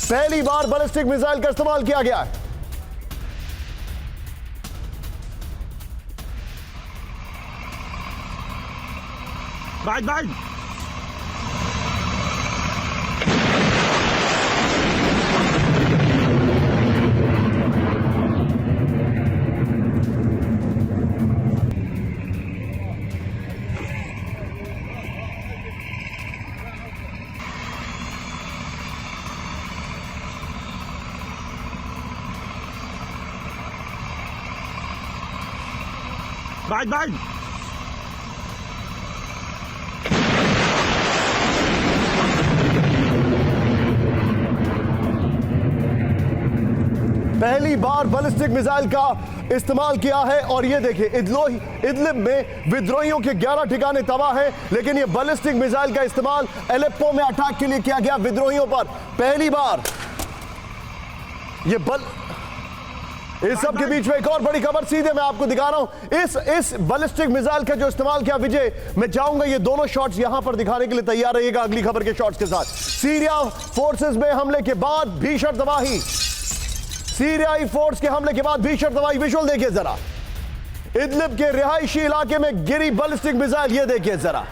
पहली बार ballistic missile का इस्तेमाल किया गया है। बाय बाय पहली बार बैलिस्टिक मिसाइल का इस्तेमाल किया है और ये देखिए इदलिब में विद्रोहियों के 11 ठिकाने तबाह हैं, लेकिन ये बैलिस्टिक मिसाइल का इस्तेमाल एलेप्पो में अटैक के लिए किया गया विद्रोहियों पर पहली बार। ये इस सब के बीच में एक और बड़ी खबर सीधे मैं आपको दिखा रहा हूं। इस बैलिस्टिक मिसाइल का जो इस्तेमाल किया विजय, मैं चाहूंगा ये दोनों शॉट्स यहां पर दिखाने के लिए तैयार रहिएगा अगली खबर के शॉट्स के साथ। सीरिया फोर्सेस में हमले के बाद भीषण तबाही, सीरियाई फोर्स के हमले के बाद भीषण तबाही। विजुअल देखिए जरा, इदलिब के रिहायशी इलाके में गिरी बैलिस्टिक मिसाइल। ये देखिए जरा,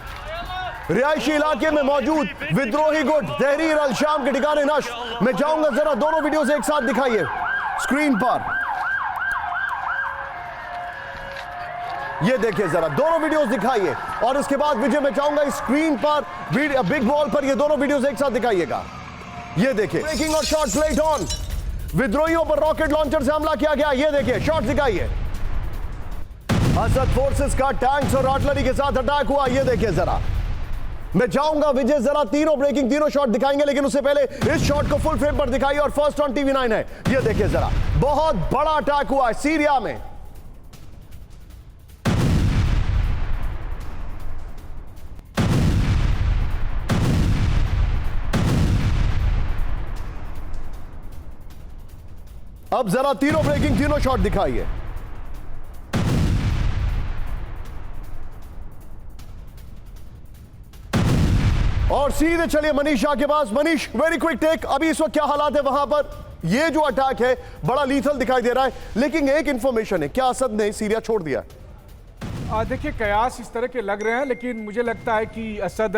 रिहायशी इलाके में मौजूद विद्रोही गुट तहरीर अल शाम के ठिकाने नष्ट। मैं चाहूंगा जरा दोनों वीडियोस एक साथ दिखाइए स्क्रीन पर। ये देखिए जरा, दोनों वीडियोस दिखाइए और इसके बाद विजय मैं चाहूंगा इस स्क्रीन पर बिग वॉल पर ये दोनों वीडियोस एक साथ दिखाइएगा। ये देखिए, ब्रेकिंग और शॉट प्लेट ऑन, विद्रोहियों पर रॉकेट लॉन्चर से हमला किया गया। ये देखिए शॉट दिखाइए, असद फोर्सेस का टैंक्स और आर्टिलरी के साथ अटैक हुआ। ये देखिए जरा, मैं चाहूंगा विजय जरा तीनों ब्रेकिंग तीनों शॉट दिखाएंगे, लेकिन उससे पहले इस शॉट को फुल फ्रेम पर दिखाइए और फर्स्ट ऑन TV9 है। ये देखिए जरा, बहुत बड़ा अटैक हुआ है सीरिया में। अब जरा तीनों ब्रेकिंग तीनों शॉट दिखाइए। और सीधे चलिए मनीषा के पास। मनीष, वेरी क्विक टेक, अभी इस वक्त क्या हालात है वहां पर? ये जो अटैक है बड़ा लीथल दिखाई दे रहा है, लेकिन एक इंफॉर्मेशन है, क्या असद ने सीरिया छोड़ दिया? देखिए कयास इस तरह के लग रहे हैं, लेकिन मुझे लगता है कि असद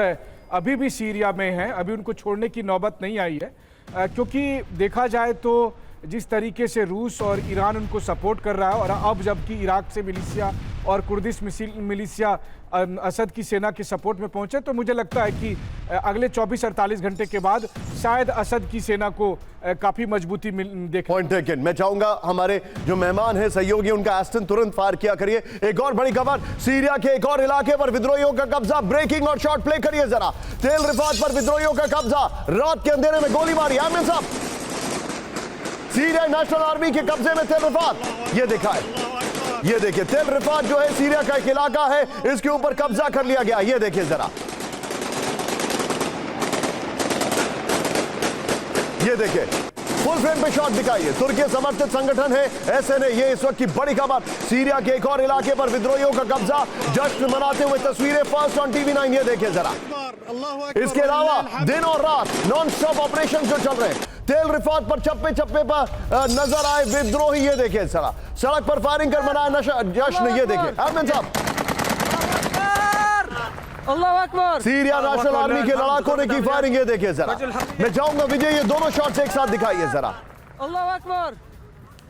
अभी भी सीरिया में है, अभी उनको छोड़ने की नौबत नहीं आई है, क्योंकि देखा जाए तो जिस तरीके से रूस और ईरान उनको सपोर्ट कर रहा है, और अब जबकि इराक से मिलिशिया और कुर्दिश मिलिशिया असद की सेना के सपोर्ट में पहुंचे, तो मुझे लगता है कि अगले 24-48 घंटे के बाद शायद असद की सेना को काफ़ी मजबूती देख। Point taken. मैं चाहूंगा हमारे जो मेहमान हैं सहयोगी, उनका एस्टन तुरंत फायर किया करिए। एक और बड़ी खबर, सीरिया के एक और इलाके पर विद्रोहियों का कब्जा, ब्रेकिंग और शॉट प्ले करिए जरा। तेल रिफात पर विद्रोहियों का कब्जा, रात के अंधेरे में गोलीबारी। आमिर साहब, सीरिया नेशनल आर्मी के कब्जे में तेल रिफात, ये दिखाए, ये देखिए तेल रिफात जो है सीरिया का एक इलाका है, इसके ऊपर कब्जा कर लिया गया। ये देखिए जरा, ये देखिए फुल फ्रेम पे शॉट दिखाइए। तुर्की समर्थित संगठन है SNA, ये इस वक्त की बड़ी खबर। सीरिया के एक और इलाके पर विद्रोहियों का कब्जा, जश्न मनाते हुए तस्वीरें फर्स्ट ऑन TV9। ये देखिए जरा, इसके अलावा दिन और रात नॉन स्टॉप ऑपरेशन जो चल रहे हैं, तेल रिफात पर चप्पे चप्पे पर नजर आए विद्रोही। ये देखिए जरा, सड़क पर फायरिंग कर मनाया जश्न। ये देखिए अहमद साहब, अल्लाह अकबर, सीरिया नेशनल आर्मी के लड़ाकों ने की फायरिंग। ये देखिए जरा, मैं चाहूंगा विजय ये दोनों शॉट्स एक साथ दिखाइए जरा। अल्लाह अकबर,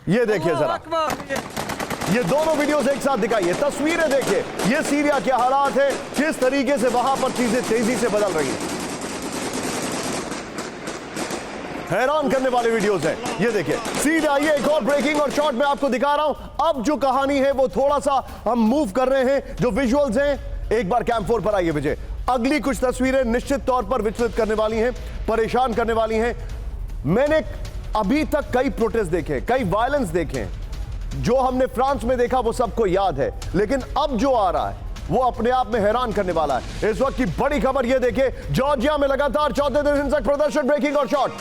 ये देखिए जरा, ये दोनों वीडियोस एक साथ दिखाइए, तस्वीरें देखिए। ये सीरिया के हालात है, किस तरीके से वहां पर चीजें तेजी से बदल रही हैं, हैरान करने वाले वीडियोस हैं। ये देखिए सीधे आइए, एक और ब्रेकिंग और शॉट मैं आपको दिखा रहा हूं। अब जो कहानी है वो थोड़ा सा हम मूव कर रहे हैं, जो विजुअल्स हैं एक बार कैम 4 पर आइए विजय। अगली कुछ तस्वीरें निश्चित तौर पर विचलित करने वाली हैं, परेशान करने वाली हैं। मैंने अभी तक कई प्रोटेस्ट देखे, कई वायलेंस देखे, जो हमने फ्रांस में देखा वो सबको याद है, लेकिन अब जो आ रहा है वो अपने आप में हैरान करने वाला है। इस वक्त की बड़ी खबर ये देखिए, जॉर्जिया में लगातार चौथे दिन हिंसक प्रदर्शन, ब्रेकिंग और शॉट।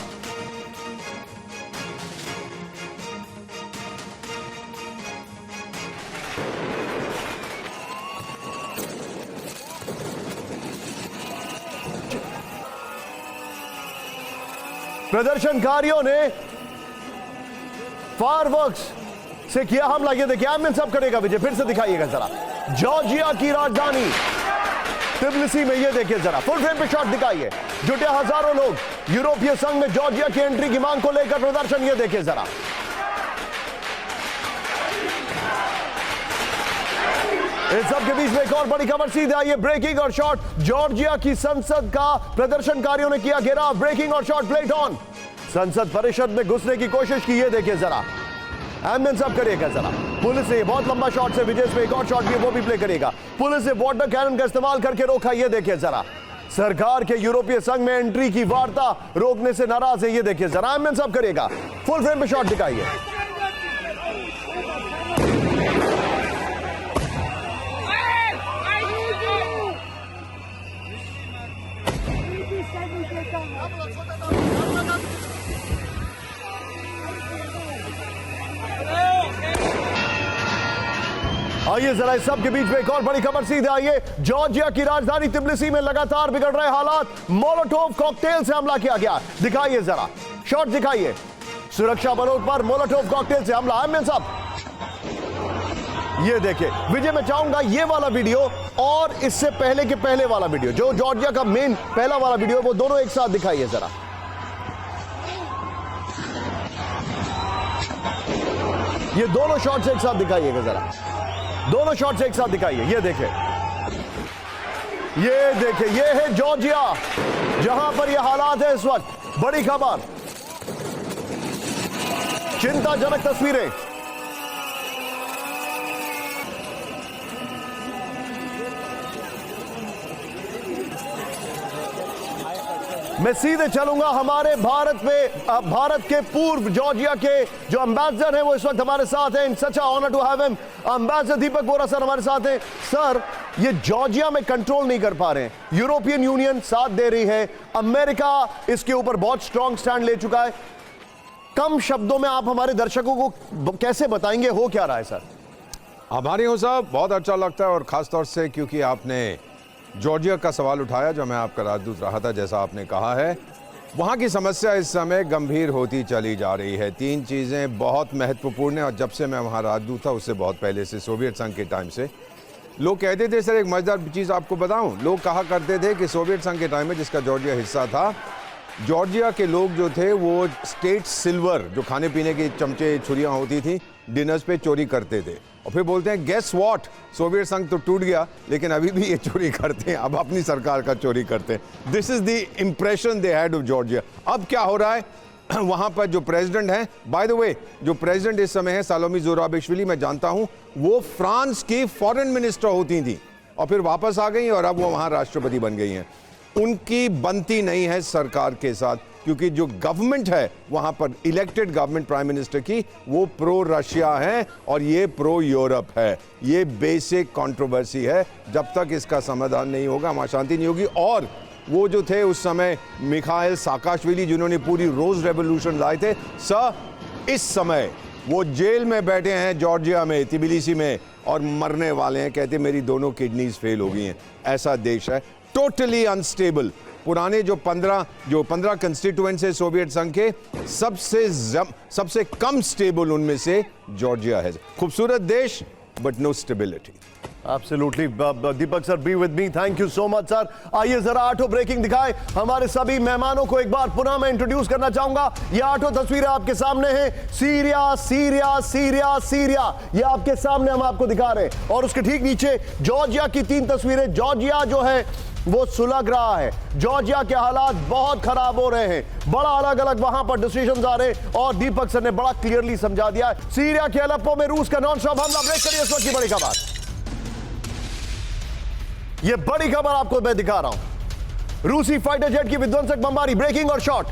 प्रदर्शनकारियों ने फायरवर्क्स से किया हमला। ये देखिए एम्बियंस अब करेगा विजय, फिर से दिखाइएगा जरा। जॉर्जिया की राजधानी तिबिलिसी में ये देखिए जरा, फुल फ्रेम पे शॉट दिखाइए। जुटे हजारों लोग यूरोपीय संघ में जॉर्जिया की एंट्री की मांग को लेकर प्रदर्शन, ये देखिए जरा। इस सब के बीच में एक और बड़ी खबर सीधे आई है, ब्रेकिंग और शॉट। जॉर्जिया की संसद का प्रदर्शनकारियों ने किया घेराव, ब्रेकिंग और शॉट प्लेट ऑन। संसद परिषद में घुसने की कोशिश की, ये देखिए जरा। एम्बियंस अब करिएगा जरा। पुलिस ने बहुत लंबा शॉट से विजय पे एक और शॉट भी वो भी प्ले करेगा। पुलिस ने वाटर कैनन का इस्तेमाल करके रोका, ये देखिए जरा। सरकार के यूरोपीय संघ में एंट्री की वार्ता रोकने से नाराज है, ये देखिए जरा। एम्बियंस अब करिएगा, फुल फ्रेम पे शॉट दिखाइए। आइए जरा इस सब के बीच में एक और बड़ी खबर सीधे आई है। जॉर्जिया की राजधानी तिबिलिसी में लगातार बिगड़ रहे हालात, मोलोटोव कॉकटेल से हमला किया गया। दिखाइए जरा, शॉट दिखाइए। सुरक्षा बलों पर मोलोटोव कॉकटेल से हमला। एम्बियंस अब ये देखिए विजय, मैं चाहूंगा ये वाला वीडियो और इससे पहले के पहले वाला वीडियो, जो जॉर्जिया का मेन पहला वाला वीडियो, वो दोनों एक साथ दिखाइए जरा। ये दोनों शॉट्स एक साथ दिखाइएगा जरा, दोनों शॉट्स एक साथ दिखाइए। ये देखिए, ये देखिए, ये है जॉर्जिया जहां पर ये हालात है इस वक्त। बड़ी खबर, चिंताजनक तस्वीरें। मैं सीधे चलूंगा हमारे भारत में। भारत के पूर्व जॉर्जिया के जो एम्बेसडर हैं वो इस वक्त हमारे साथ हैं। Such honour to have him. Ambassador Deepak Bora sir हमारे साथ हैं। सर, ये जॉर्जिया में कंट्रोल नहीं कर पा रहे हैं, यूरोपियन यूनियन साथ दे रही है, अमेरिका इसके ऊपर बहुत स्ट्रांग स्टैंड ले चुका है। कम शब्दों में आप हमारे दर्शकों को कैसे बताएंगे हो क्या रहा है सर? आभारी हूं साहब, बहुत अच्छा लगता है, और खासतौर से क्योंकि आपने जॉर्जिया का सवाल उठाया, जो मैं आपका राजदूत रहा था, जैसा आपने कहा है, वहाँ की समस्या इस समय गंभीर होती चली जा रही है। तीन चीज़ें बहुत महत्वपूर्ण हैं, और जब से मैं वहाँ राजदूत था उससे बहुत पहले से, सोवियत संघ के टाइम से लोग कहते थे, सर एक मज़ेदार चीज़ आपको बताऊँ, लोग कहा करते थे कि सोवियत संघ के टाइम में, जिसका जॉर्जिया हिस्सा था, जॉर्जिया के लोग जो थे वो स्टेट सिल्वर, जो खाने पीने की चमचे छुरियाँ होती थी, डिनर्स पे चोरी करते थे। और फिर बोलते हैं गेस व्हाट, सोवियत संघ तो टूट गया लेकिन अभी भी ये चोरी करते हैं, अब अपनी सरकार का चोरी करते हैं। This is the impression they had of Georgia. अब क्या हो रहा है, वहां पर जो प्रेसिडेंट हैं, बाय द वे जो प्रेसिडेंट इस समय है सालोमी ज़ोराबिश्विली, मैं जानता हूं वो फ्रांस की फॉरेन मिनिस्टर होती थी और फिर वापस आ गई और अब वो वहां राष्ट्रपति बन गई हैं। उनकी बनती नहीं है सरकार के साथ, क्योंकि जो गवर्नमेंट है वहां पर इलेक्टेड गवर्नमेंट प्राइम मिनिस्टर की, वो प्रो रशिया है और ये प्रो यूरोप है। ये बेसिक कंट्रोवर्सी है, जब तक इसका समाधान नहीं होगा वहां शांति नहीं होगी। और वो जो थे उस समय मिखाइल साकाशविली, जिन्होंने पूरी रोज रेवोल्यूशन लाए थे, सर इस समय वो जेल में बैठे हैं जॉर्जिया में, तिबिलिसी में, और मरने वाले हैं। कहते मेरी दोनों किडनीज फेल हो गई हैं। ऐसा देश है, टोटली अनस्टेबल। पुराने जो 15 कंस्टिट्यूएंट्स है सोवियत संघ के, सबसे कम स्टेबल उनमें से जॉर्जिया है। खूबसूरत देश but no stability. Absolutely Deepak sir, be with me, thank you so much sir. आइए जरा आठों ब्रेकिंग दिखाएं। हमारे सभी मेहमानों को एक बार पुनः मैं इंट्रोड्यूस करना चाहूंगा। ये आठों तस्वीरें आपके सामने हैं। सीरिया सीरिया सीरिया सीरिया, ये आपके सामने हम आपको दिखा रहे हैं, और उसके ठीक नीचे जॉर्जिया की 3 तस्वीरें। जॉर्जिया जो है वो सुलग रहा है, जॉर्जिया के हालात बहुत खराब हो रहे हैं, बड़ा अलग अलग वहां पर डिसीजंस आ रहे हैं, और दीपक सर ने बड़ा क्लियरली समझा दिया है। सीरिया के अलेप्पो में रूस का नॉन स्टॉप हमला। ब्रेक करिए इस वक्त की बड़ी खबर। ये बड़ी खबर आपको मैं दिखा रहा हूं, रूसी फाइटर जेट की विध्वंसक बमबारी, ब्रेकिंग और शॉट।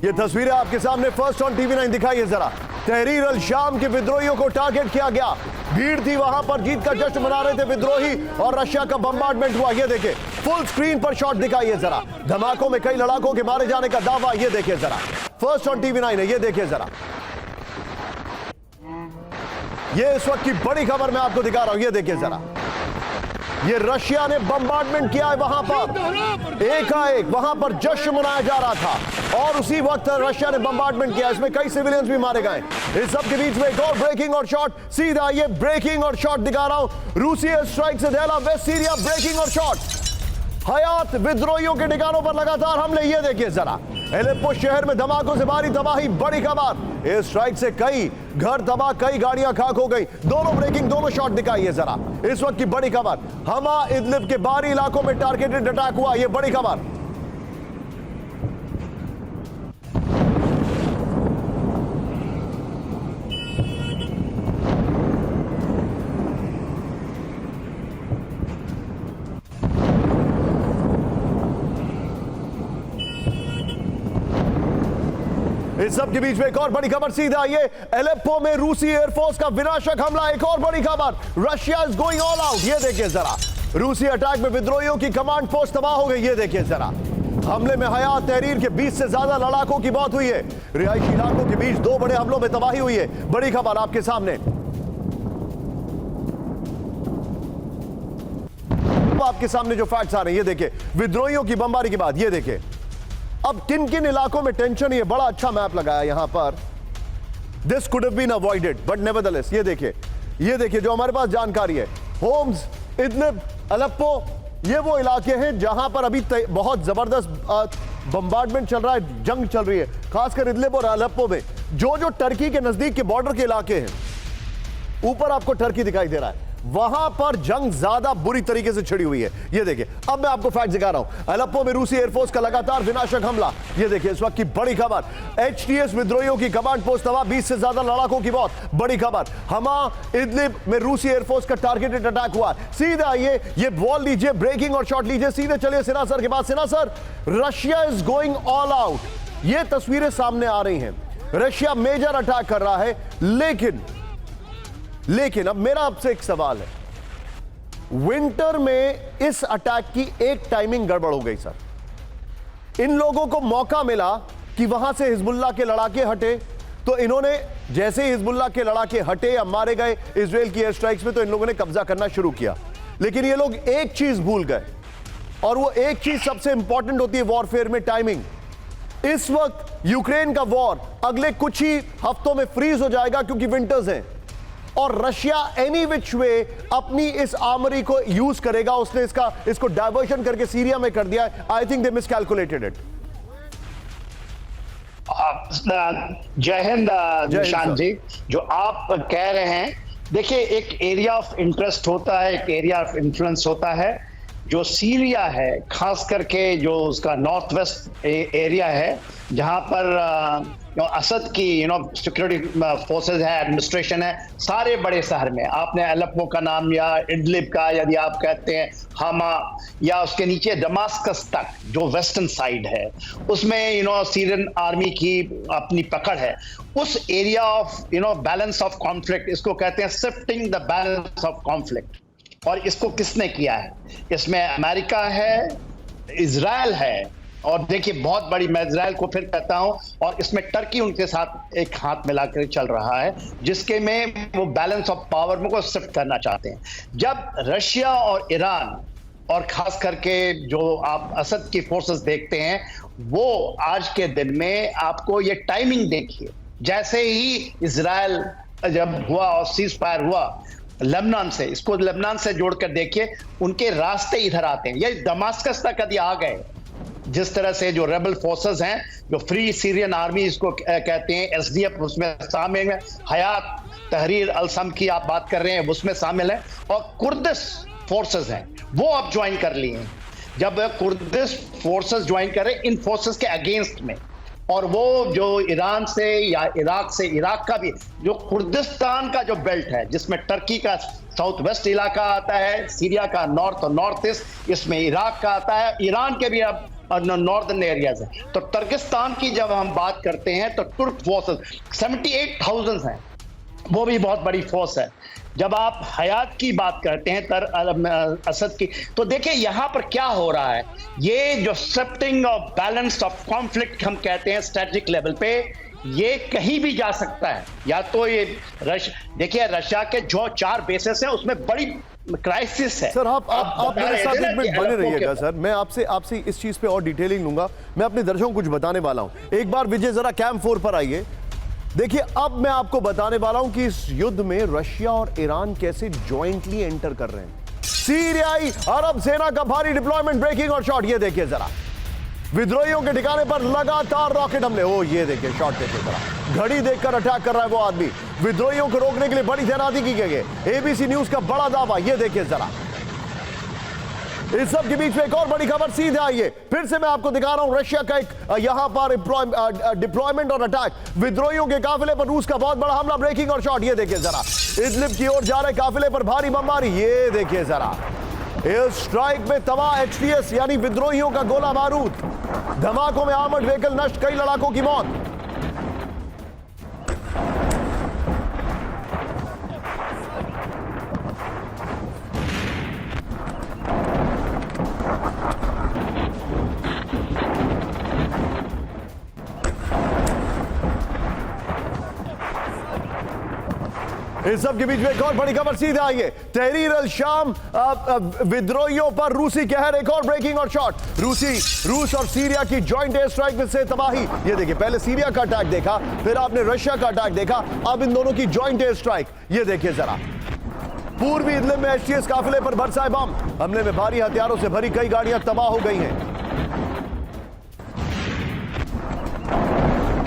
ये तस्वीरें आपके सामने फर्स्ट ऑन TV9 दिखाइए जरा। तहरीर अल शाम के विद्रोहियों को टारगेट किया गया। भीड़ थी वहां पर, जीत का जश्न मना रहे थे विद्रोही और रशिया का बम्बार्डमेंट हुआ। ये देखिए फुल स्क्रीन पर शॉट दिखाइए जरा, धमाकों में कई लड़ाकों के मारे जाने का दावा। ये देखिए जरा, फर्स्ट ऑन टीवी 9 है। ये देखिए जरा, ये इस वक्त की बड़ी खबर मैं आपको दिखा रहा हूं। ये देखिए जरा, ये रशिया ने बम्बार्डमेंट किया है वहां पर, एकाएक वहां पर जश्न मनाया जा रहा था और उसी वक्त रशिया ने बम्बार्डमेंट किया। इसमें कई सिविलियंस भी मारे गए। इस सब के बीच में एक और ब्रेकिंग और शॉट, सीधा ये ब्रेकिंग और शॉट दिखा रहा हूं। रूसी एयर स्ट्राइक से दहला वेस्ट सीरिया, ब्रेकिंग और शॉट। हयात विद्रोहियों के ठिकानों पर लगातार हमले। ये देखिए जरा, एलेप्पो शहर में धमाकों से भारी तबाही, बड़ी खबर। एयर स्ट्राइक से कई घर तबाह, कई गाड़ियां खाक हो गई। दोनों ब्रेकिंग, दोनों शॉट दिखाइए जरा, इस वक्त की बड़ी खबर। हमा इदलिब के बाहरी इलाकों में टारगेटेड अटैक हुआ। यह बड़ी खबर। इस सब के बीच में एक और बड़ी खबर, सीधा ये एलेप्पो में रूसी एयरफोर्स का विनाशक हमला। एक और बड़ी खबर, Russia is going all out. ये देखिए जरा, रूसी अटैक में विद्रोहियों की कमांड पोस्ट तबाह हो गई। ये देखिए जरा, हमले में हयात तहरीर के 20 से ज्यादा लड़ाकों की मौत हुई है। रिहायशी इलाकों के बीच 2 बड़े हमलों में तबाही हुई है। बड़ी खबर आपके सामने, आपके सामने जो फैक्ट्स आ रहे हैं। ये देखिए विद्रोहियों की बमबारी के बाद, ये देखिए अब किन किन इलाकों में टेंशन। ये बड़ा अच्छा मैप लगाया यहां पर। This could have been avoided but nevertheless. ये देखिए जो हमारे पास जानकारी है, होम्स, इदलिब, अलेप्पो, ये वो इलाके हैं जहां पर अभी बहुत जबरदस्त बम्बार्डमेंट चल रहा है, जंग चल रही है, खासकर इदलिब और अलेप्पो में, जो टर्की के नजदीक के बॉर्डर के इलाके हैं। ऊपर आपको टर्की दिखाई दे रहा है, वहां पर जंग ज्यादा बुरी तरीके से छिड़ी हुई है। ये देखिए, अब मैं आपको फैक्ट दिखा रहा हूं। अलेप्पो में रूसी एयरफोर्स का लगातार विनाशक हमला। ये देखिए इस वक्त की बड़ी खबर, HTS विद्रोहियों की कमांड पोस्ट तबाह, 20 से ज्यादा लड़ाकों की मौत। बड़ी खबर, हमा इदलिब में रूसी एयरफोर्स का टारगेटेड अटैक हुआ। सीधा ये वॉल लीजिए, ब्रेकिंग और शॉट लीजिए। सीधे चलिए सिन्हा सर के पास। Sinha sir, Russia is going all out, ये तस्वीरें सामने आ रही हैं। रशिया मेजर अटैक कर रहा है, लेकिन अब मेरा आपसे एक सवाल है। विंटर में इस अटैक की एक टाइमिंग गड़बड़ हो गई सर। इन लोगों को मौका मिला कि वहां से हिजबुल्लाह के लड़ाके हटे, तो इन्होंने जैसे ही हिजबुल्लाह के लड़ाके हटे या मारे गए इजराइल की एयर स्ट्राइक्स में, तो इन लोगों ने कब्जा करना शुरू किया। लेकिन ये लोग एक चीज भूल गए, और वो एक चीज सबसे इंपॉर्टेंट होती है वॉरफेयर में, टाइमिंग। इस वक्त यूक्रेन का वॉर अगले कुछ ही हफ्तों में फ्रीज हो जाएगा क्योंकि विंटर्स हैं, और रशिया एनी विच वे अपनी इस आर्मरी को यूज करेगा। उसने इसको डायवर्शन करके सीरिया में कर दिया। I think they miscalculated it. जय हिंद निशांत जी, जो आप कह रहे हैं, देखिए एक एरिया ऑफ इंटरेस्ट होता है, एक एरिया ऑफ इन्फ्लुएंस होता है। जो सीरिया है, खास करके जो उसका नॉर्थ वेस्ट एरिया है, जहां पर असद की सिक्योरिटी फोर्सेस है, एडमिनिस्ट्रेशन है, सारे बड़े शहर में। आपने अलेप्पो का नाम, या इदलिब का यदि आप कहते हैं, हमा, या उसके नीचे दमास्कस तक जो वेस्टर्न साइड है, उसमें सीरियन आर्मी की अपनी पकड़ है। उस area of balance of conflict, इसको कहते हैं shifting the balance of conflict. और इसको किसने किया है? इसमें अमेरिका है, इजराइल है, और देखिए बहुत बड़ी, मैं इजराइल को फिर कहता हूं, और इसमें टर्की उनके साथ एक हाथ मिलाकर चल रहा है, जिसके में वो बैलेंस ऑफ पावर को शिफ्ट करना चाहते हैं। जब रशिया और ईरान, और खास करके जो आप असद की फोर्सेस देखते हैं, वो आज के दिन में आपको ये टाइमिंग देखिए, जैसे ही इजराइल जब हुआ और सीज फायर हुआ लेबनान से, इसको लेबनान से जोड़कर देखिए, उनके रास्ते इधर आते हैं। ये दमास्कस तक यदि आ गए, जिस तरह से जो रेबल फोर्सेस हैं, जो फ्री सीरियन आर्मी इसको कहते हैं, SDF उसमें शामिल है, हयात तहरीर अल शम की आप बात कर रहे हैं, उसमें शामिल है, और कुर्दिश फोर्सेस हैं, वो अब ज्वाइन कर लिए हैं। जब कुर्दिश फोर्सेस ज्वाइन करें इन फोर्सेस के अगेंस्ट में, और वो जो ईरान से या इराक से, इराक का भी जो कुर्दिस्तान का जो बेल्ट है, जिसमें टर्की का साउथ वेस्ट इलाका आता है, सीरिया का नॉर्थ और नॉर्थ ईस्ट, इसमें इराक का आता है, ईरान के भी अब और नॉर्दर्न एरियाज हैं। तो तुर्किस्तान की जब हम बात करते हैं तो तुर्क फोर्सेस 78,000 हैं, वो भी बहुत बड़ी फोर्स है। जब आप हयात की बात करते हैं असद की, तो देखिए यहां पर क्या हो रहा है, ये जो shifting of balance of conflict हम कहते हैं स्ट्रेटेजिक लेवल पे, ये कहीं भी जा सकता है। या तो ये देखिए रशिया के जो 4 बेसेस हैं उसमें बड़ी क्राइसिस है। सर आप मेरे साथ एक मिनट बने रहिएगा सर, मैं आपसे इस चीज पे और डिटेलिंग लूंगा। मैं अपने दर्शकों को कुछ बताने वाला हूं। एक बार विजय जरा कैंप 4 पर आइए। देखिए अब मैं आपको बताने वाला हूं कि इस युद्ध में रशिया और ईरान कैसे जॉइंटली एंटर कर रहे हैं। सीरियाई अरब सेना का भारी डिप्लॉयमेंट, ब्रेकिंग और शॉट, ये देखिए जरा। विद्रोहियों के ठिकाने पर लगातार रॉकेट हमले। ओ ये देखिए शॉट, देखिए जरा, घड़ी देखकर अटैक कर रहा है वो आदमी। विद्रोहियों को रोकने के लिए बड़ी तैनाती की गई है। एबीसी न्यूज का बड़ा दावा, ये देखिए जरा। इस सब के बीच में एक और बड़ी खबर सीधे आई है। फिर से मैं आपको दिखा रहा हूं रशिया का एक यहां पर डिप्लॉयमेंट और अटैक। विद्रोहियों के काफिले पर रूस का बहुत बड़ा हमला, ब्रेकिंग और शॉट, ये देखिए जरा। इदलिब की ओर जा रहे काफिले पर भारी बमबारी, ये देखिए जरा। एयर स्ट्राइक में तबाह एचटीएस यानी विद्रोहियों का गोला बारूद। धमाकों में आर्मर्ड व्हीकल नष्ट, कई लड़ाकों की मौत। इस सब के बीच में एक और बड़ी खबर सीधे आई है। तहरीर अल शाम विद्रोहियों पर रूसी कहर, एक और ब्रेकिंग और शॉट। रूस और सीरिया की जॉइंट एयर स्ट्राइक में से तबाही। ये देखिए, पहले सीरिया का अटैक देखा, फिर आपने रशिया का अटैक देखा, अब इन दोनों की जॉइंट एयर स्ट्राइक, ये देखिए जरा। पूर्वी इदलिब में एचटीएस काफिले पर बरसाए बम। हमले में भारी हथियारों से भरी कई गाड़ियां तबाह हो गई हैं।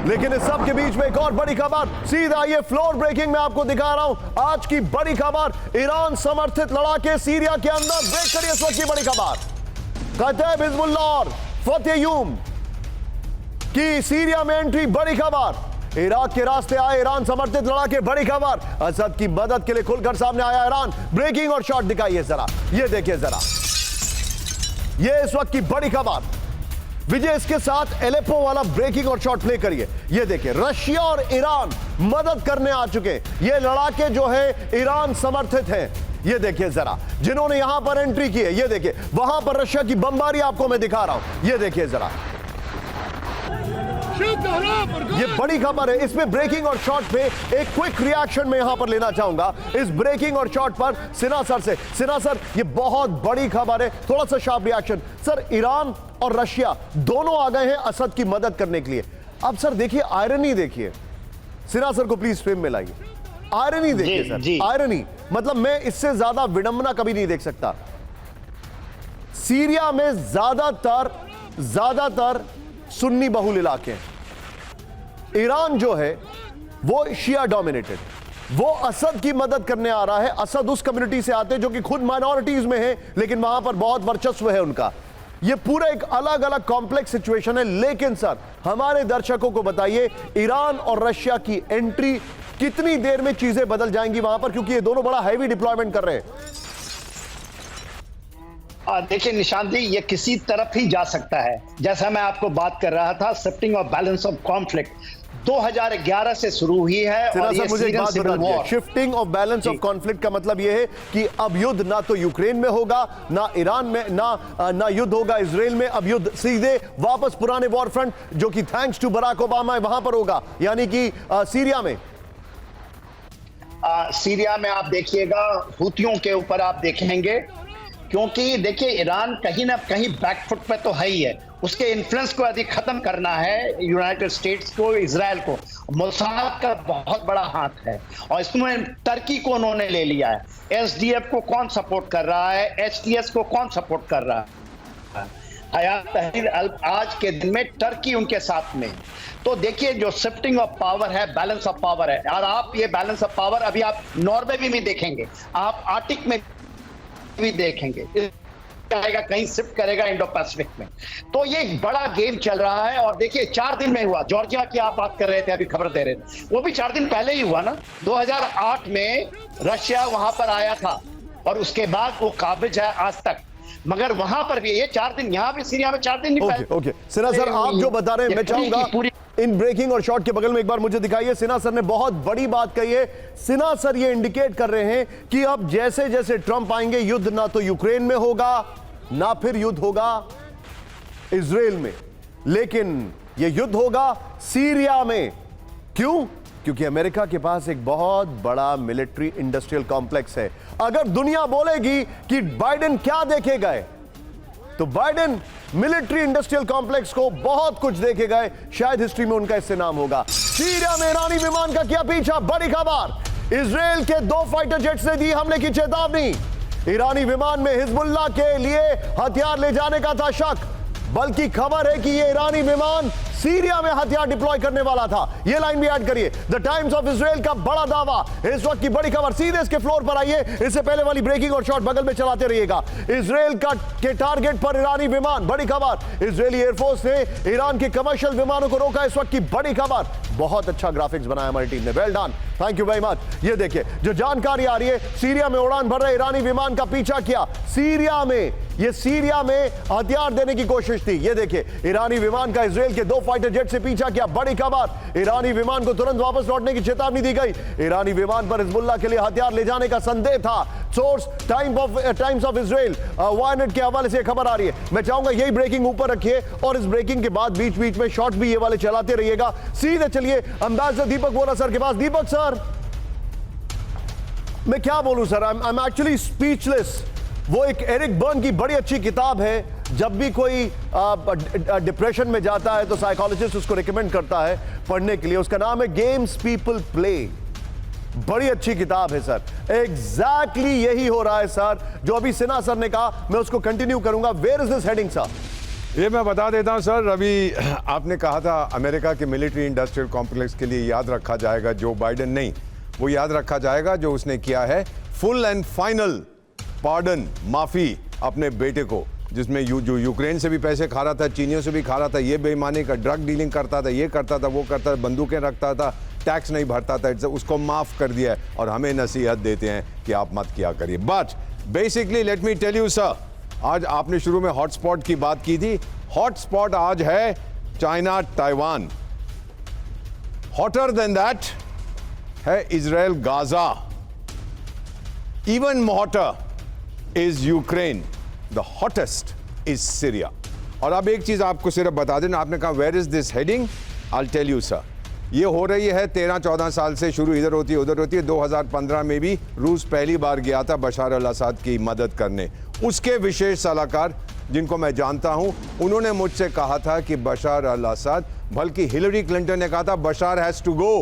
लेकिन इस सब के बीच में एक और बड़ी खबर सीधा ये फ्लोर ब्रेकिंग में आपको दिखा रहा हूं। आज की बड़ी खबर, ईरान समर्थित लड़ाके सीरिया के अंदर। ब्रेक करिए इस वक्त की बड़ी खबर। कतैब हिजबुल्लाह और फतेयूम की सीरिया में एंट्री, बड़ी खबर। इराक के रास्ते आए ईरान समर्थित लड़ाके, बड़ी खबर। असद की मदद के लिए खुलकर सामने आया ईरान। ब्रेकिंग और शॉट दिखाइए जरा, ये देखिए जरा, ये इस वक्त की बड़ी खबर। विजय इसके साथ एलेप्पो वाला ब्रेकिंग और शॉट प्ले करिए। ये देखिए, रशिया और ईरान मदद करने आ चुके। ये लड़ाके जो है ईरान समर्थित हैं। ये देखिए जरा, जिन्होंने यहां पर एंट्री की है, ये देखिए, वहां पर रशिया की बमबारी आपको मैं दिखा रहा हूं। ये देखिए जरा, ये बड़ी खबर है। इसमें ब्रेकिंग और शॉट पे एक क्विक रिएक्शन में यहां पर लेना चाहूंगा इस ब्रेकिंग और शॉट पर सिन्हा सर से। सिन्हा सर, ये बहुत बड़ी खबर है, थोड़ा सा शार्प रिएक्शन सर। ईरान और रशिया दोनों आ गए हैं असद की मदद करने के लिए। अब सर देखिए, आयरनी देखिए। सिन्हा सर को प्लीज फ्रेम में लाइए। आयरनी देखिए सर, आयरनी मतलब मैं इससे ज्यादा विडंबना कभी नहीं देख सकता। सीरिया में ज्यादातर सुन्नी बहुल इलाके हैं। ईरान जो है वो शिया डोमिनेटेड, वो असद की मदद करने आ रहा है। असद उस कम्युनिटी से आते हैं जो कि खुद माइनॉरिटीज में है, लेकिन वहां पर बहुत वर्चस्व है उनका। ये पूरा एक अलग अलग कॉम्प्लेक्स सिचुएशन है। लेकिन सर, हमारे दर्शकों को बताइए, ईरान और रशिया की एंट्री कितनी देर में चीजें बदल जाएंगी वहां पर, क्योंकि ये दोनों बड़ा हैवी डिप्लॉयमेंट कर रहे हैं। देखिए निशांत जी, ये किसी तरफ ही जा सकता है। जैसा मैं आपको बात कर रहा था, shifting of balance of conflict 2011 से शुरू हुई है। और ये मुझे एक बात बताइए, shifting of balance of conflict का मतलब यह है कि अब युद्ध ना तो यूक्रेन में होगा, ना ईरान में, ना युद्ध होगा इजराइल में। अब युद्ध सीधे वापस पुराने वॉर फ्रंट, जो कि थैंक्स टू बराक ओबामा, वहां पर होगा, यानी कि सीरिया में। सीरिया में आप देखिएगा, हुतियों के ऊपर आप देखेंगे, क्योंकि देखिए ईरान कहीं ना कहीं बैकफुट पे तो है ही है। उसके इन्फ्लुएंस को यदि खत्म करना है यूनाइटेड स्टेट्स को, इजराइल को, मोसाद का बहुत बड़ा हाथ है। और इसमें टर्की को उन्होंने ले लिया है। एसडीएफ को कौन सपोर्ट कर रहा है, एचटीएस को कौन सपोर्ट कर रहा है, हयात तहरीर आज के दिन में टर्की उनके साथ में। तो देखिए, जो शिफ्टिंग ऑफ पावर है, बैलेंस ऑफ पावर है। और आप ये बैलेंस ऑफ पावर अभी आप नॉर्वे में भी देखेंगे, आप आर्टिक में भी देखेंगे, कहीं शिफ्ट करेगा इंडो पैसिफिक में। तो ये एक बड़ा गेम चल रहा है। और देखिए 4 दिन में हुआ। जॉर्जिया की आप बात कर रहे थे, अभी खबर दे रहे थे, वो भी 4 दिन पहले ही हुआ ना। 2008 में रशिया वहां पर आया था और उसके बाद वो काबिज है आज तक। मगर वहां पर भी ये 4 दिन, यहाँ भी सीरिया में 4 दिन नहीं ओके ओके सिन्हा सर, आप जो बता रहे हैं मैं चाहूंगा इन ब्रेकिंग और शॉट के बगल में एक बार मुझे दिखाइए। सिन्हा सर ने बहुत बड़ी बात कही है। सिन्हा सर ये इंडिकेट कर रहे हैं कि अब जैसे जैसे ट्रंप आएंगे, युद्ध ना तो यूक्रेन में होगा ना फिर युद्ध होगा इजराइल में, लेकिन ये युद्ध होगा सीरिया में। क्यों? क्योंकि अमेरिका के पास एक बहुत बड़ा मिलिट्री इंडस्ट्रियल कॉम्प्लेक्स है। अगर दुनिया बोलेगी कि बाइडेन क्या देखे गए, तो बाइडेन मिलिट्री इंडस्ट्रियल कॉम्प्लेक्स को बहुत कुछ देखे गए, शायद हिस्ट्री में उनका इससे नाम होगा। सीरिया में ईरानी विमान का किया पीछा, बड़ी खबर। इजराइल के 2 फाइटर जेट्स ने दी हमले की चेतावनी। ईरानी विमान में हिजबुल्लाह के लिए हथियार ले जाने का था शक, बल्कि खबर है कि यह ईरानी विमान सीरिया में हथियार डिप्लॉय करने वाला था। यह लाइन भी ऐड करिए। द टाइम्स ऑफ इजराइल का बड़ा दावा, इस वक्त की बड़ी खबर। सीधे इसके फ्लोर पर आइए, इससे पहले वाली ब्रेकिंग और शॉट बगल में चलाते रहिएगा। इजराइल के टारगेट पर ईरानी विमान, बड़ी खबर। इजरायली एयरफोर्स ने ईरान के कमर्शियल विमानों को रोका, इस वक्त की बड़ी खबर। बहुत अच्छा ग्राफिक्स बनाया हमारी टीम ने, well done, thank you very much. ये देखिए जो जानकारी आ रही है, सीरिया में उड़ान भर रहे ईरानी विमान का पीछा किया। सीरिया में हथियार देने की कोशिश थी। ये देखिए ईरानी विमान का इजराइल के 2 फाइटर जेट से पीछा किया, बड़ी खबर। ईरानी विमान को तुरंत वापस लौटने की चेतावनी दी गई। ईरानी विमान पर हिजबुल्लाह के लिए हथियार ले जाने का संदेह था। सोर्स टाइम्स ऑफ इजराइल वायनेट के हवाले से खबर आ रही है। मैं चाहूंगा यही ब्रेकिंग ऊपर रखिए और इस ब्रेकिंग के बाद बीच बीच में शॉट भी ये वाले चलाते रहिएगा। सीधे चलिए एम्बेसडर दीपक वोरा सर के पास। दीपक सर, मैं क्या बोलूं sir, I am actually speechless. वो एक एरिक बर्न की बड़ी अच्छी किताब है। जब भी कोई डिप्रेशन में जाता है तो साइकोलॉजिस्ट उसको रिकमेंड करता है पढ़ने के लिए। उसका नाम है गेम्स पीपल प्ले। बड़ी अच्छी किताब है सर। एग्जैक्टली यही हो रहा है सर जो अभी सिन्हा सर ने कहा, मैं उसको कंटिन्यू करूंगा। Where is this heading sir? ये मैं बता देता हूं सर। अभी आपने कहा था अमेरिका के मिलिट्री इंडस्ट्रियल कॉम्प्लेक्स के लिए याद रखा जाएगा जो बाइडेन, नहीं, वो याद रखा जाएगा जो उसने किया है फुल एंड फाइनल पार्डन, माफी अपने बेटे को, जिसमें जो यूक्रेन से भी पैसे खा रहा था, चीनियों से भी खा रहा था, ये बेईमानी का ड्रग डीलिंग करता था, ये करता था, वो करता था, बंदूकें रखता था, टैक्स नहीं भरता था, उसको माफ कर दिया है और हमें नसीहत देते हैं कि आप मत किया करिए। But basically let me tell you sir, आज आपने शुरू में हॉटस्पॉट की बात की थी। हॉटस्पॉट आज है China Taiwan. Hotter than that है Israel Gaza. Even hotter is Ukraine. The hottest is Syria. और अब एक चीज आपको सिर्फ बता देना, आपने कहा where is this heading, I tell you sir. ये हो रही है 13-14 साल से, शुरू इधर होती है उधर होती है। 2015 में भी रूस पहली बार गया था बशार अल असद की मदद करने। उसके विशेष सलाहकार जिनको मैं जानता हूं, उन्होंने मुझसे कहा था कि बशार अल असद, बल्कि हिलरी क्लिंटन ने कहा था बशार हैज टू गो।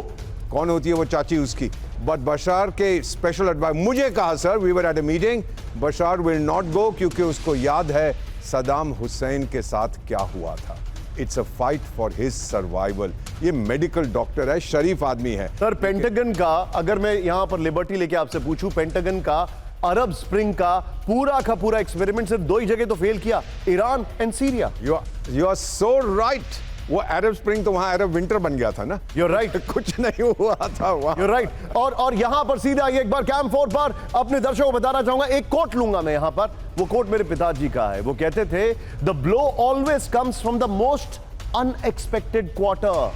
कौन होती है वो चाची उसकी, बट बशार के स्पेशल एडवाइस, मुझे कहा sir, we were at a meeting, Bashar will not go क्योंकि उसको याद है सदाम हुसैन के साथ क्या हुआ था। It's a fight for his survival. ये मेडिकल डॉक्टर है, शरीफ आदमी है सर। पेंटागन का, अगर मैं यहां पर लिबर्टी लेके आपसे पूछूं, पेंटागन का अरब स्प्रिंग का पूरा एक्सपेरिमेंट सिर्फ 2 ही जगह तो फेल किया, Iran and Syria. You are so right. वो अरब स्प्रिंग तो वहां अरब विंटर बन गया था ना। You're right. कुछ नहीं हुआ था वहां। You're right. और यहां पर सीधा एक बार कैंप 4 पर अपने दर्शकों को बताना चाहूंगा, एक कोट लूंगा मैं यहां पर। वो कोट मेरे पिताजी का है। वो कहते थे, the blow always comes from the most unexpected quarter.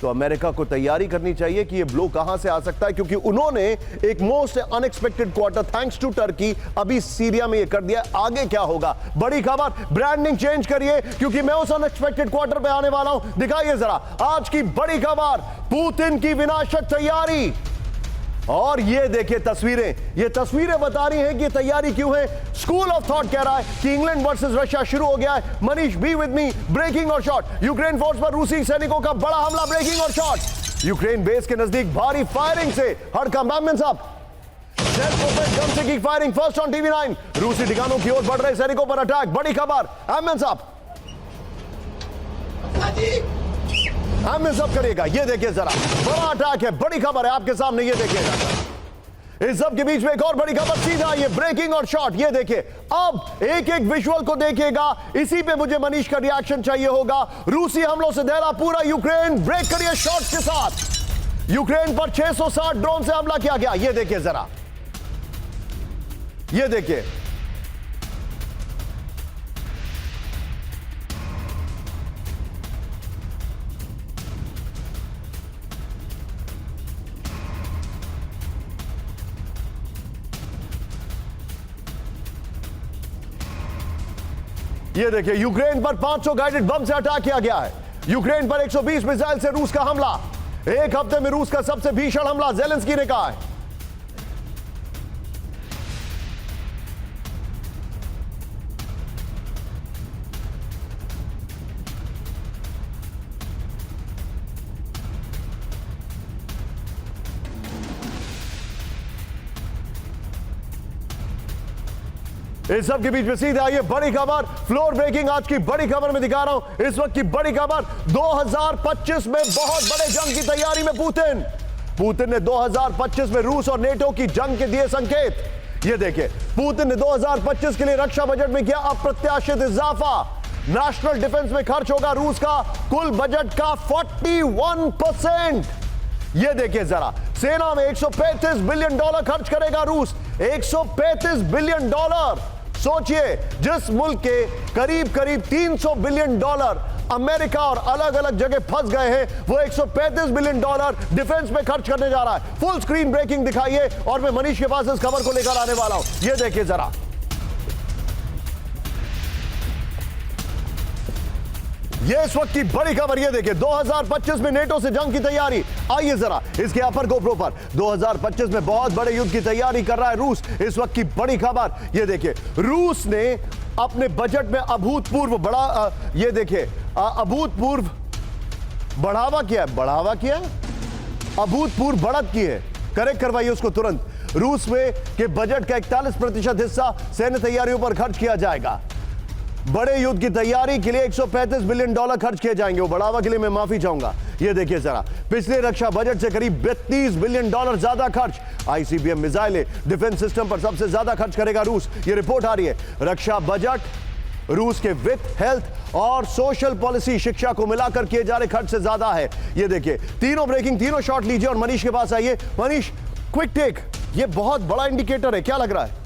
तो अमेरिका को तैयारी करनी चाहिए कि ये ब्लो कहां से आ सकता है, क्योंकि उन्होंने एक most unexpected quarter thanks to Turkey अभी सीरिया में ये कर दिया। आगे क्या होगा? बड़ी खबर, ब्रांडिंग चेंज करिए क्योंकि मैं उस अनएक्सपेक्टेड क्वार्टर पे आने वाला हूं। दिखाइए जरा आज की बड़ी खबर, पुतिन की विनाशक तैयारी। और ये देखिए तस्वीरें, ये तस्वीरें बता रही हैं कि तैयारी क्यों है। स्कूल ऑफ थॉट कह रहा है कि इंग्लैंड वर्सेस रशिया शुरू हो गया है। Manish be with me. Breaking और शॉट, यूक्रेन फोर्स पर रूसी सैनिकों का बड़ा हमला। ब्रेकिंग और शॉट, यूक्रेन बेस के नजदीक भारी फायरिंग से हड़कंप। Ambulance up, self propelled gun से की फायरिंग। First on TV 9। रूसी ठिकानों की ओर बढ़ रहे सैनिकों पर अटैक। बड़ी खबर, एम्बुलेंस अप, एम्बुलेंस अप करिएगा। ये देखिए जरा, बड़ा अटैक है, बड़ी खबर है आपके सामने, ये देखिएगा। इस सब के बीच में एक और बड़ी खबर, सीधा ये ब्रेकिंग और शॉट। ये देखिए, अब एक एक विजुअल को देखिएगा, इसी पे मुझे मनीष का रिएक्शन चाहिए होगा। रूसी हमलों से दहला पूरा यूक्रेन। ब्रेक करिए शॉट्स के साथ। यूक्रेन पर 660 ड्रोन से हमला किया गया। ये देखिए जरा, ये देखिए ये देखिए, यूक्रेन पर 500 गाइडेड बम से अटैक किया गया है। यूक्रेन पर 120 मिसाइल से रूस का हमला। एक हफ्ते में रूस का सबसे भीषण हमला, ज़ेलेंस्की ने कहा है। इस सब के बीच में सीधे आइए बड़ी खबर, फ्लोर ब्रेकिंग आज की बड़ी खबर में दिखा रहा हूं। इस वक्त की बड़ी खबर, 2025 में बहुत बड़े जंग की तैयारी में पुतिन ने 2025 में रूस और नेटो की जंग के दिए संकेत। ये देखिए, पुतिन ने 2025 के लिए रक्षा बजट में किया अप्रत्याशित इजाफा। नेशनल डिफेंस में खर्च होगा रूस का कुल बजट का 41%। ये देखिए जरा, सेना में $135 बिलियन खर्च करेगा रूस। $135 बिलियन। सोचिए, जिस मुल्क के करीब करीब $300 बिलियन अमेरिका और अलग अलग जगह फंस गए हैं, वो $135 बिलियन डिफेंस में खर्च करने जा रहा है। फुल स्क्रीन ब्रेकिंग दिखाइए और मैं मनीष के पास इस खबर को लेकर आने वाला हूं। ये देखिए जरा, ये इस वक्त की बड़ी खबर। ये देखिए, 2025 में नेटो से जंग की तैयारी। आइए जरा इसके अपर गोप्रो पर, 2025 में बहुत बड़े युद्ध की तैयारी कर रहा है रूस। इस वक्त की बड़ी खबर, ये देखिए, रूस ने अपने बजट में अभूतपूर्व ये देखिए, अभूतपूर्व बढ़ावा किया है, अभूतपूर्व बढ़त की है। करेक्ट करवाइए उसको तुरंत। रूस में के बजट का 41% हिस्सा सैन्य तैयारियों पर खर्च किया जाएगा। बड़े युद्ध की तैयारी के लिए $135 बिलियन खर्च किए जाएंगे। वो बढ़ावा के लिए मैं माफी चाहूंगा। ये देखिए जरा, पिछले रक्षा बजट से करीब $32 बिलियन ज्यादा खर्च। आईसीबीएम मिसाइलें, डिफेंस सिस्टम पर सबसे ज्यादा खर्च करेगा रूस। ये रिपोर्ट आ रही है। रक्षा बजट रूस के वित्त, हेल्थ और सोशल पॉलिसी, शिक्षा को मिलाकर किए जा रहे खर्च से ज्यादा है। ये देखिए, तीनों ब्रेकिंग, तीनों शॉट लीजिए और मनीष के पास आइए। मनीष, क्विक टेक, ये बहुत बड़ा इंडिकेटर है, क्या लग रहा है?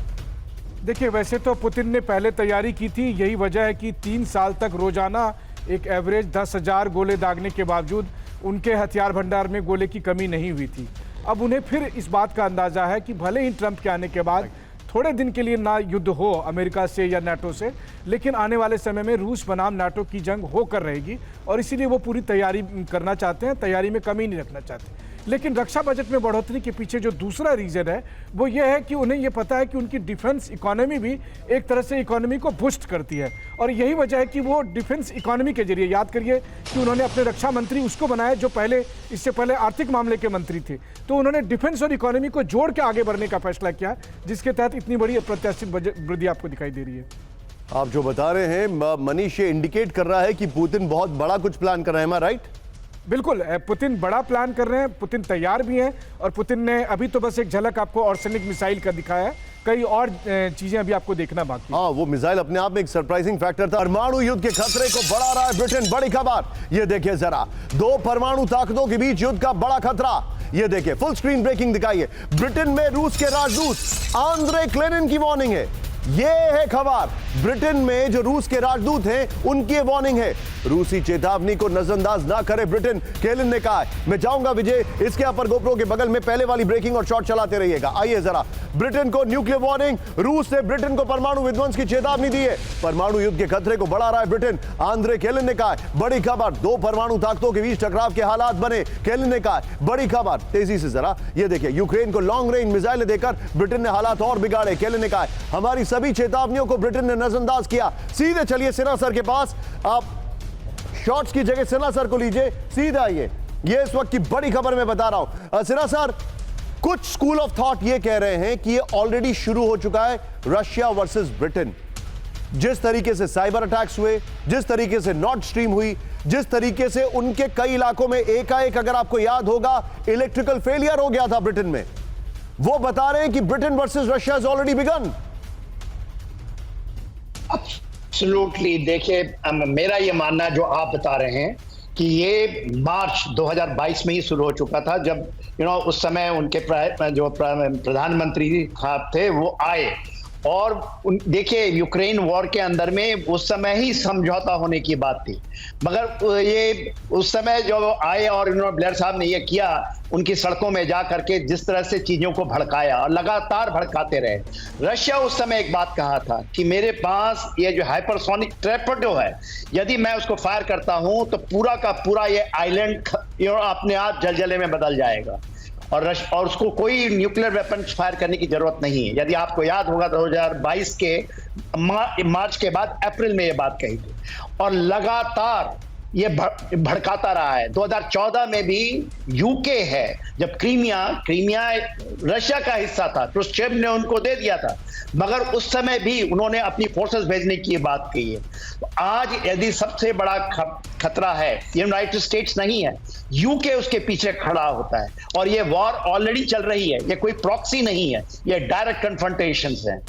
देखिए, वैसे तो पुतिन ने पहले तैयारी की थी। यही वजह है कि 3 साल तक रोजाना एक एवरेज 10,000 गोले दागने के बावजूद उनके हथियार भंडार में गोले की कमी नहीं हुई थी। अब उन्हें फिर इस बात का अंदाजा है कि भले ही ट्रंप के आने के बाद थोड़े दिन के लिए ना युद्ध हो अमेरिका से या नाटो से, लेकिन आने वाले समय में रूस बनाम नाटो की जंग होकर रहेगी और इसीलिए वो पूरी तैयारी करना चाहते हैं, तैयारी में कमी नहीं रखना चाहते। लेकिन रक्षा बजट में बढ़ोतरी के पीछे जो दूसरा रीजन है वो ये है कि उन्हें ये पता है कि उनकी डिफेंस इकोनॉमी भी एक तरह से इकोनॉमी को बूस्ट करती है और यही वजह है कि वो डिफेंस इकोनॉमी के जरिए, याद करिए कि उन्होंने अपने रक्षा मंत्री उसको बनाया जो इससे पहले आर्थिक मामले के मंत्री थे, तो उन्होंने डिफेंस और इकोनॉमी को जोड़ के आगे बढ़ने का फैसला किया, जिसके तहत इतनी बड़ी अप्रत्याशित बजट वृद्धि आपको दिखाई दे रही है। आप जो बता रहे हैं मनीष, ये इंडिकेट कर रहा है कि पुतिन बहुत बड़ा कुछ प्लान कर रहे हैं, राइट? बिल्कुल, पुतिन बड़ा प्लान कर रहे हैं, पुतिन तैयार भी हैं और पुतिन ने अभी तो बस एक झलक आपको ऑर्सेनिक मिसाइल का दिखाया है, कई और चीजें अभी आपको देखना बाकी है। हाँ, वो मिसाइल अपने आप में एक सरप्राइजिंग फैक्टर था। परमाणु युद्ध के खतरे को बढ़ा रहा है ब्रिटेन, बड़ी खबर। ये देखिए जरा, 2 परमाणु ताकतों के बीच युद्ध का बड़ा खतरा। ये देखिए, फुल स्क्रीन ब्रेकिंग दिखाइए। ब्रिटेन में रूस के राजदूत आंद्रे क्लेनिन की वार्निंग है। ये है खबर, ब्रिटेन में जो रूस के राजदूत हैं उनकी वार्निंग है। रूसी चेतावनी को नजरअंदाज ना करे ब्रिटेन, केलिन ने कहा है। मैं चाहूंगा विजय, इसके अपर गोप्रो के बगल में पहले वाली ब्रेकिंग और शॉट चलाते रहिएगा। आइए जरा, ब्रिटेन को न्यूक्लियर वार्निंग, रूस ने ब्रिटेन को परमाणु विध्वंस की चेतावनी दी है। परमाणु युद्ध के खतरे को बढ़ा रहा है ब्रिटेन, आंद्रे केलिन ने कहा है। बड़ी खबर, 2 परमाणु ताकतों के बीच टकराव के हालात बने, केलिन ने कहा है। बड़ी खबर, तेजी से जरा, ये देखिए, यूक्रेन को लॉन्ग रेंज मिसाइलें देकर ब्रिटेन ने हालात और बिगाड़े, केलिन ने कहा है। हमारी सभी चेतावनियों को ब्रिटेन ने नजरअंदाज किया। सीधे चलिए सिन्हा सर के पास, आप शॉट्स की जगह सिन्हा सर को लीजिए, सीधा आइए। ये इस वक्त की बड़ी खबर मैं बता रहा हूं। सिन्हा सर, कुछ स्कूल ऑफ थॉट ये कह रहे हैं कि ये ऑलरेडी शुरू हो चुका है, रशिया वर्सेस ब्रिटेन। जिस तरीके से साइबर अटैक्स हुए, जिस तरीके से नॉर्ड स्ट्रीम हुई, जिस तरीके से उनके कई इलाकों में एकाएक, अगर आपको याद होगा, इलेक्ट्रिकल फेलियर हो गया था ब्रिटेन में, वो बता रहे हैं कि Britain versus Russia is already began. Absolutely, देखिए, मेरा ये मानना जो आप बता रहे हैं कि ये मार्च 2022 में ही शुरू हो चुका था, जब उस समय उनके जो प्रधानमंत्री थे वो आए और देखिए यूक्रेन वॉर के अंदर में उस समय ही समझौता होने की बात थी, मगर ये उस समय जो आए और इन्होंने ब्लेयर साहब ने ये किया, उनकी सड़कों में जा करके जिस तरह से चीजों को भड़काया और लगातार भड़काते रहे। रशिया उस समय एक बात कहा था कि मेरे पास ये जो हाइपरसोनिक टॉर्पेडो है, यदि मैं उसको फायर करता हूं तो पूरा का पूरा ये आइलैंड अपने आप जलजले में बदल जाएगा और उसको कोई न्यूक्लियर वेपन फायर करने की जरूरत नहीं है। यदि आपको याद होगा 2022 के मार्च के बाद अप्रैल में ये बात कही थी और लगातार ये भड़काता रहा है। 2014 में भी यूके है, जब क्रीमिया रशिया का हिस्सा था, क्रुश्चेव ने उनको दे दिया था, मगर उस समय भी उन्होंने अपनी फोर्सेस भेजने की बात कही है। तो आज यदि सबसे बड़ा खतरा है यूनाइटेड स्टेट्स नहीं है, यूके उसके पीछे खड़ा होता है और ये वॉर ऑलरेडी चल रही है, ये कोई प्रॉक्सी नहीं है, ये डायरेक्ट कन्फ्रंटेशंस हैं।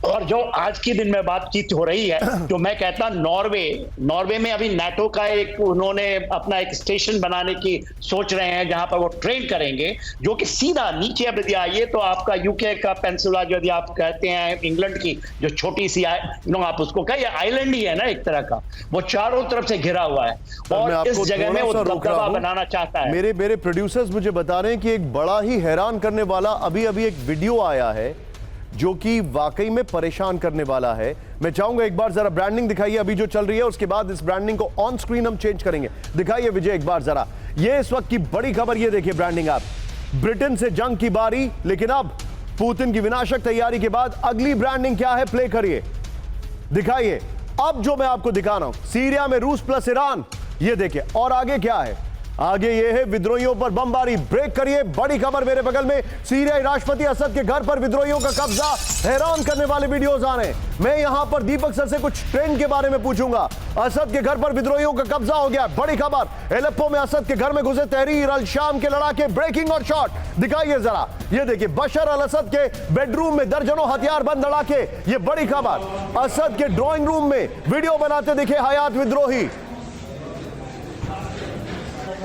और जो आज के दिन में बातचीत हो रही है, जो मैं कहता नॉर्वे में अभी नाटो का एक उन्होंने अपना एक स्टेशन बनाने की सोच रहे हैं जहां पर वो ट्रेन करेंगे, जो कि सीधा नीचे अब यदि आइए तो आपका यूके का पेनिनसुला जो यदि आप कहते हैं इंग्लैंड की जो छोटी सी आप उसको कहिए आइलैंड ही है ना एक तरह का, वो चारों तरफ से घिरा हुआ है और इस जगह में वो दबदबा बनाना चाहता है। मेरे प्रोड्यूसर्स मुझे बता रहे हैं कि एक बड़ा ही हैरान करने वाला अभी एक वीडियो आया है जो कि वाकई में परेशान करने वाला है। मैं चाहूंगा एक बार जरा ब्रांडिंग दिखाइए अभी जो चल रही है, उसके बाद इस ब्रांडिंग को ऑन स्क्रीन हम चेंज करेंगे। दिखाइए विजय एक बार जरा, ये इस वक्त की बड़ी खबर, ये देखिए ब्रांडिंग आप। ब्रिटेन से जंग की बारी, लेकिन अब पुतिन की विनाशक तैयारी के बाद अगली ब्रांडिंग क्या है, प्ले करिए, दिखाइए। अब जो मैं आपको दिखा रहा हूं, सीरिया में रूस प्लस ईरान, ये देखिए। और आगे क्या है, आगे ये है विद्रोहियों पर बमबारी। ब्रेक करिए, बड़ी खबर मेरे बगल में, सीरियाई राष्ट्रपति असद के घर पर विद्रोहियों का कब्जा, हैरान करने वाले वीडियोस आ रहे हैं। मैं यहां पर दीपक सर से कुछ ट्रेंड के बारे में पूछूंगा। असद के घर पर विद्रोहियों का कब्जा हो गया, बड़ी खबर। एलेप्पो में असद के घर में घुसे तहरीर अल शाम के लड़ाके, ब्रेकिंग और शॉट दिखाइए जरा, ये देखिए। बशर अल असद के बेडरूम में दर्जनों हथियार बंद लड़ाके, ये बड़ी खबर। असद के ड्राइंग रूम में वीडियो बनाते दिखे हयात विद्रोही।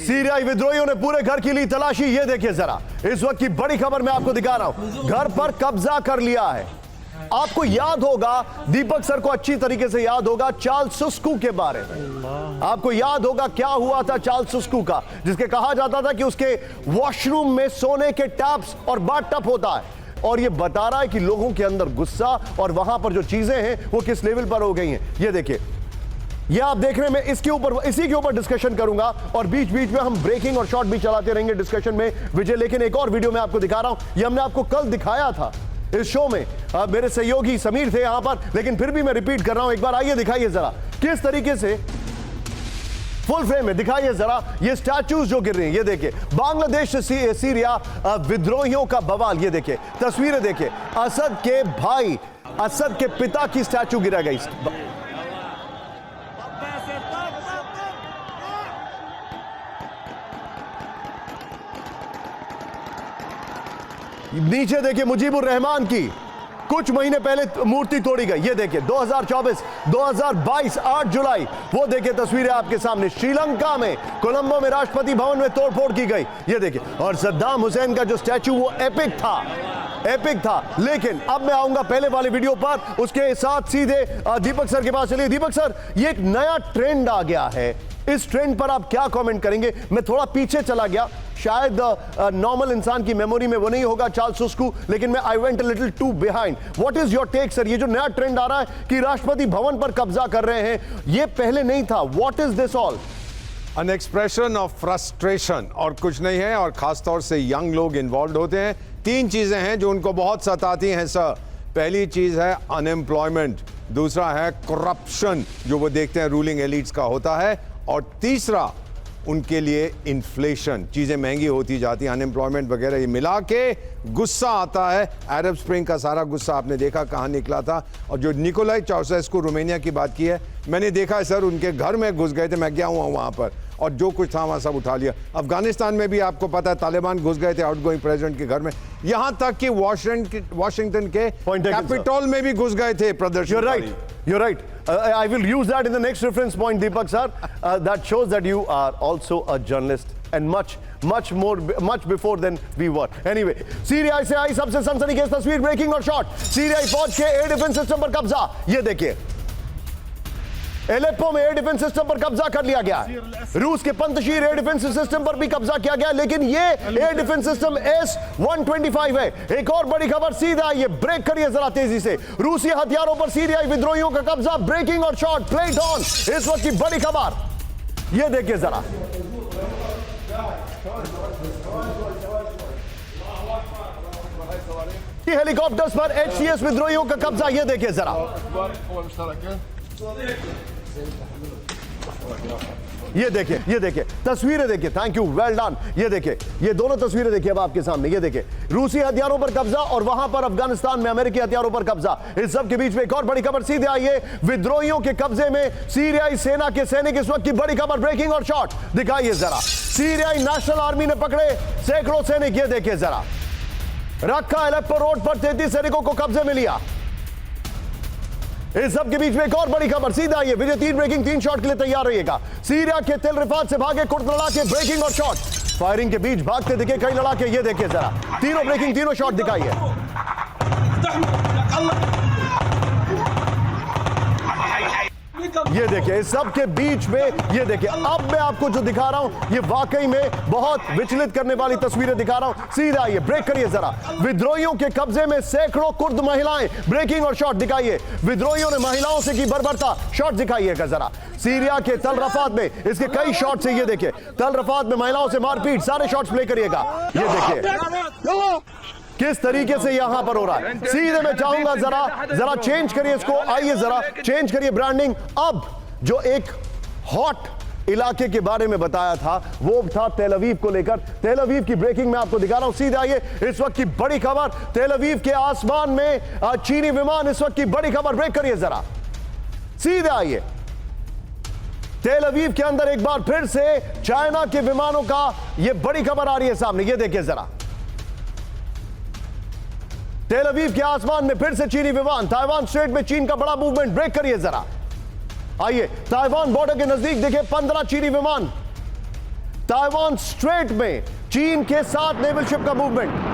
सीरियाई विद्रोहियों ने पूरे घर की ली तलाशी, ये देखिए जरा। इस वक्त की बड़ी खबर मैं आपको दिखा रहा हूं, घर पर कब्जा कर लिया है। आपको याद होगा, दीपक सर को अच्छी तरीके से याद होगा चार्ल्स सुस्कू के बारे में। आपको याद होगा क्या हुआ था चार्ल्स सुस्कू का, जिसके कहा जाता था कि उसके वॉशरूम में सोने के टैप्स और बाथ-टब होता है। और ये बता रहा है कि लोगों के अंदर गुस्सा और वहां पर जो चीजें हैं वो किस लेवल पर हो गई हैं। ये देखिए, ये आप देख रहे हैं। मैं इसी के ऊपर डिस्कशन करूंगा और बीच बीच में हम ब्रेकिंग और शॉट भी चलाते रहेंगे डिस्कशन में विजय। लेकिन एक और वीडियो मैं आपको दिखा रहा हूं, ये हमने आपको कल दिखाया था इस शो में। मेरे सहयोगी समीर थे यहां पर, लेकिन फिर भी मैं रिपीट कर रहा हूं एक बार। आइए दिखाइए जरा किस तरीके से फुल फ्रेम में दिखाइए जरा ये स्टैचूज जो गिर रही हैं। ये देखिए, बांग्लादेश से सीरिया विद्रोहियों का बवाल। ये देखिए तस्वीरें, देखिए असद के भाई, असद के पिता की स्टैचू गिरा गई। नीचे देखिए मुजीबुर रहमान की कुछ महीने पहले मूर्ति तोड़ी गई। ये देखिए 2024 2022 8 जुलाई, वो देखिए तस्वीरें आपके सामने। श्रीलंका में कोलंबो में राष्ट्रपति भवन में तोड़फोड़ की गई, ये देखिए। और सद्दाम हुसैन का जो स्टैचू वो एपिक था। लेकिन अब मैं आऊंगा पहले वाले वीडियो पर, उसके साथ सीधे दीपक सर के पास चलिए। दीपक सर, ये एक नया ट्रेंड आ गया है, इस ट्रेंड पर आप क्या कमेंट करेंगे? मैं थोड़ा पीछे चला गया, शायद नॉर्मल इंसान की मेमोरी में वो नहीं होगा चार्ल्स सुस्कू, लेकिन मैं I went a little too behind. What is your take sir? ये जो नया ट्रेंड आ रहा है कि राष्ट्रपति भवन पर कब्जा कर रहे हैं, ये पहले नहीं था। What is this all? An expression of frustration और कुछ नहीं है। और खासतौर से यंग लोग इन्वॉल्व होते हैं। तीन चीजें हैं जो उनको बहुत सताती हैं सर। पहली चीज है अनएम्प्लॉयमेंट, दूसरा है करप्शन जो वो देखते हैं रूलिंग एलिट्स का होता है, और तीसरा उनके लिए इन्फ्लेशन, चीजें महंगी होती जाती हैं, अनएम्प्लॉयमेंट वगैरह, ये मिला के गुस्सा आता है। अरब स्प्रिंग का सारा गुस्सा आपने देखा कहाँ निकला था। और जो निकोलाई चाउसेस्कू रोमानिया की बात की है, मैंने देखा है सर, उनके घर में घुस गए थे, मैं गया हुआ वहां पर, और जो कुछ था वहां सब उठा लिया। अफगानिस्तान में भी आपको पता है तालिबान घुस गए थे आउटगोइंग प्रेसिडेंट के घर में, यहां तक कि वॉशिंगटन के कैपिटल में भी घुस गए थे प्रदर्शनकारी। You're right. I will use that in the next reference point, Deepak sir. That shows that you are also a journalist and much before than we were. Anyway, Syria से आई सबसे सनसनीखेज तस्वीर, ब्रेकिंग और शॉट। सीरियाई फौज के air defence system पर कब्जा। ये देखिए, एलेप्पो में एयर डिफेंस सिस्टम पर कब्जा कर लिया गया। रूस के पंतशीर एयर डिफेंस सिस्टम पर भी कब्जा किया गया, लेकिन ये एयर डिफेंस सिस्टम S-125 है। एक और बड़ी खबर, सीधा ये ब्रेक करिए जरा तेजी से। रूसी हथियारों पर सीरियाई विद्रोहियों का कब्जा, ब्रेकिंग और शॉट, प्लेट ऑन। इस वक्त की बड़ी खबर ये देखिए जरा। हेलीकॉप्टर्स पर HCS विद्रोहियों का कब्जा, ये देखिए जरा। ये देखिए तस्वीरें देखिए। Thank you, well done. ये देखिए, ये दोनों तस्वीरें देखिए अब आपके सामने। ये देखिए, रूसी हथियारों पर कब्जा और वहां पर अफगानिस्तान में अमेरिकी हथियारों पर कब्जा। इस सब के बीच में एक और बड़ी खबर सीधे आई है, विद्रोहियों के कब्जे में सीरियाई सेना के सैनिक। इस वक्त की बड़ी खबर, ब्रेकिंग और शॉट दिखाइए जरा। सीरियाई नेशनल आर्मी ने पकड़े सैकड़ों सैनिक, ये देखिए जरा। रक्का एलेप्पो रोड पर 33 सैनिकों को कब्जे में लिया। इस सब के बीच में एक और बड़ी खबर सीधा आई है, विजय 3 ब्रेकिंग 3 शॉट के लिए तैयार रहिएगा। सीरिया के तेल रिफात से भागे कुर्द लड़ाके, ब्रेकिंग और शॉट। फायरिंग के बीच भागते दिखे कई लड़ाके, ये देखिए जरा। तीनों ब्रेकिंग, तीनों शॉट दिखाइए। ये देखिए, इस सब के बीच में ये देखिए, अब मैं आपको जो दिखा रहा हूं ये वाकई में बहुत विचलित करने वाली तस्वीरें दिखा रहा हूं। सीधा ये ब्रेक करिए जरा। विद्रोहियों के कब्जे में सैकड़ों कुर्द महिलाएं, ब्रेकिंग और शॉट दिखाइए। विद्रोहियों ने महिलाओं से की बर्बरता, शॉट दिखाइएगा जरा। सीरिया के तल रफात में इसके कई शॉट्स हैं, ये देखिए। तल रफात में महिलाओं से मारपीट, सारे शॉट्स प्ले करिएगा। ये देखिए किस तरीके से यहां पर हो रहा है। सीधे मैं चाहूंगा जरा चेंज करिए इसको। आइए जरा चेंज करिए ब्रांडिंग। अब जो एक हॉट इलाके के बारे में बताया था वो था तेल अवीव को लेकर। तेल अवीव की ब्रेकिंग में आपको दिखा रहा हूं। सीधे आइए, इस वक्त की बड़ी खबर, तेल अवीव के आसमान में चीनी विमान। इस वक्त की बड़ी खबर, ब्रेक करिए जरा। सीधे आइए, तेल अवीव के अंदर एक बार फिर से चाइना के विमानों का ये बड़ी खबर आ रही है सामने, ये देखिए जरा। तेल अवीव के आसमान में फिर से चीनी विमान। ताइवान स्ट्रेट में चीन का बड़ा मूवमेंट, ब्रेक करिए जरा। आइए, ताइवान बॉर्डर के नजदीक देखे 15 चीनी विमान। ताइवान स्ट्रेट में चीन के साथ नेवल शिप का मूवमेंट।